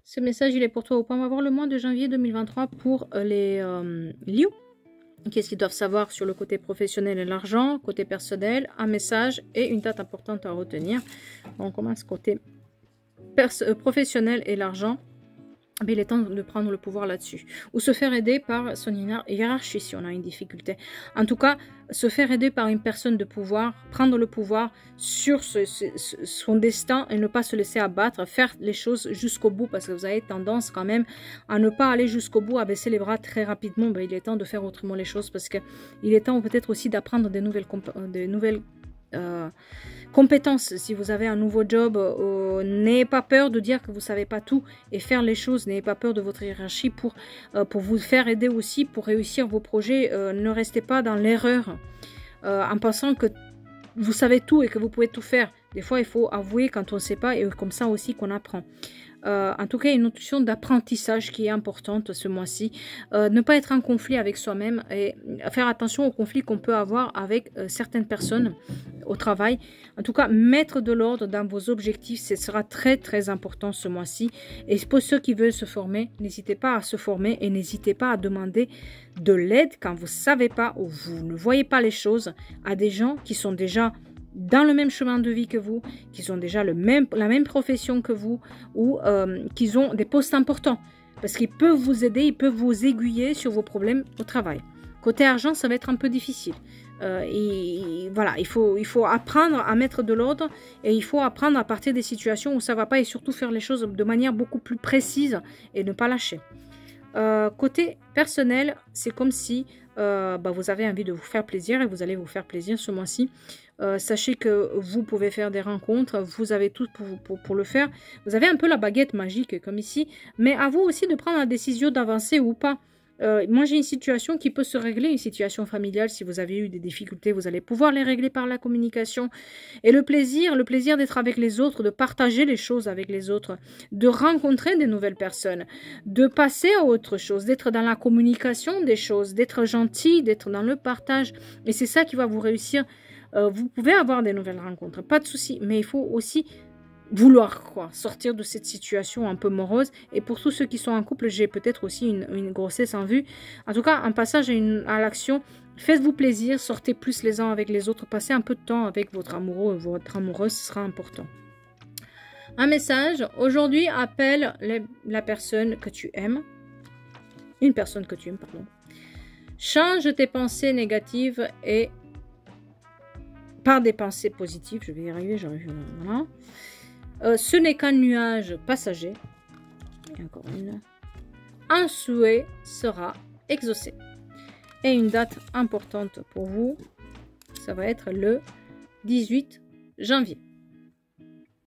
Ce message, il est pour toi ou pas? On va voir le mois de janvier 2023 pour les Lions. Qu'est-ce qu'ils doivent savoir sur le côté professionnel et l'argent, côté personnel, un message et une date importante à retenir. On commence côté professionnel et l'argent. Mais il est temps de prendre le pouvoir là-dessus. Ou se faire aider par son hiérarchie si on a une difficulté. En tout cas, se faire aider par une personne de pouvoir, prendre le pouvoir sur son destin et ne pas se laisser abattre, faire les choses jusqu'au bout parce que vous avez tendance quand même à ne pas aller jusqu'au bout, à baisser les bras très rapidement. Ben, il est temps de faire autrement les choses parce que il est temps peut-être aussi d'apprendre des nouvelles compétences. Si vous avez un nouveau job, n'ayez pas peur de dire que vous ne savez pas tout et faire les choses. N'ayez pas peur de votre hiérarchie pour vous faire aider aussi, pour réussir vos projets. Ne restez pas dans l'erreur en pensant que vous savez tout et que vous pouvez tout faire. Des fois, il faut avouer quand on ne sait pas et comme ça aussi qu'on apprend. En tout cas, une notion d'apprentissage qui est importante ce mois-ci. Ne pas être en conflit avec soi-même et faire attention aux conflits qu'on peut avoir avec certaines personnes au travail. En tout cas, mettre de l'ordre dans vos objectifs, ce sera très très important ce mois-ci. Et pour ceux qui veulent se former, n'hésitez pas à se former et n'hésitez pas à demander de l'aide quand vous ne savez pas ou vous ne voyez pas les choses à des gens qui sont déjà dans le même chemin de vie que vous, qui ont déjà la même profession que vous ou qui ont des postes importants. Parce qu'ils peuvent vous aider, ils peuvent vous aiguiller sur vos problèmes au travail. Côté argent, ça va être un peu difficile. Et voilà, il faut apprendre à mettre de l'ordre et il faut apprendre à partir des situations où ça ne va pas et surtout faire les choses de manière beaucoup plus précise et ne pas lâcher. Côté personnel, c'est comme si vous avez envie de vous faire plaisir et vous allez vous faire plaisir ce mois-ci. Sachez que vous pouvez faire des rencontres, vous avez tout pour le faire. Vous avez un peu la baguette magique comme ici, mais à vous aussi de prendre la décision d'avancer ou pas. Moi, j'ai une situation qui peut se régler, une situation familiale. Si vous avez eu des difficultés, vous allez pouvoir les régler par la communication. Et le plaisir d'être avec les autres, de partager les choses avec les autres, de rencontrer des nouvelles personnes, de passer à autre chose, d'être dans la communication des choses, d'être gentil, d'être dans le partage. Et c'est ça qui va vous réussir. Vous pouvez avoir des nouvelles rencontres, pas de souci, mais il faut aussi vouloir sortir de cette situation un peu morose. Et pour tous ceux qui sont en couple, j'ai peut-être aussi une grossesse en vue. En tout cas, un passage à l'action. Faites-vous plaisir, sortez plus les uns avec les autres, passez un peu de temps avec votre amoureux ou votre amoureuse, ce sera important. Un message, aujourd'hui, appelle la personne que tu aimes. Une personne que tu aimes, pardon. Change tes pensées négatives et par des pensées positives. Je vais y arriver, j'arrive. Voilà. Ce n'est qu'un nuage passager. Et encore une. Un souhait sera exaucé. Et une date importante pour vous, ça va être le 18 janvier.